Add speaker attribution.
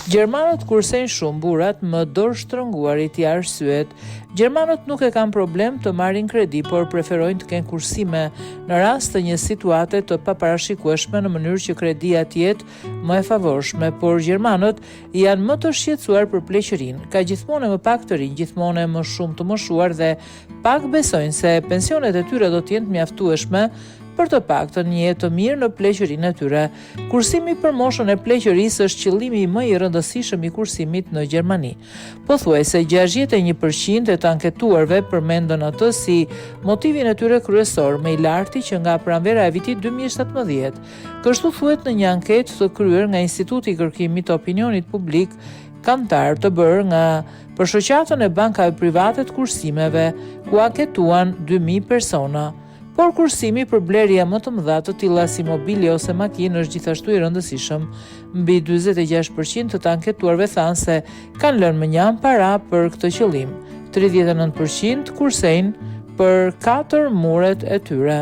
Speaker 1: Gjermanët kursejnë shumë, burrat më dorë shtrënguarit i arsyet. Gjermanët nuk e kanë problem të marrin kredi, por preferojnë të kenë kursime në rast të një situate të paparashikueshme në mënyrë që kredia të jetë më e favorshme, por gjermanët janë më të shqetësuar për pleqërinë. Ka gjithmonë më pak të rinj, gjithmonë më shumë të moshuar dhe pak besojnë se pensionet e tyre do të jenë të mjaftueshme për të paktën një jetë të mirë në pleqërinë e tyre. Kursimi për moshën e pleqërisë është qëllimi më i rëndësishëm i kursimit në Gjermani. Pothuajse 61% e të anketuarve përmendën atë si motivin e tyre kryesor, më i larti që nga pranvera e vitit 2017. Kështu thuhet në një anketë të kryer nga Instituti i Kërkimit të Opinionit Publik Kantar të bërë nga për shoqatën e bankave private të kursimeve, ku anketuan 2000 persona. Por kursimi për blerje më të mëdha të tilla si mobilje ose makinë është gjithashtu i rëndësishëm. Mbi 46% të anketuarve thanë se kanë lënë më njanë para për këtë qëllim. 39% kursejnë për 4 muret e tyre.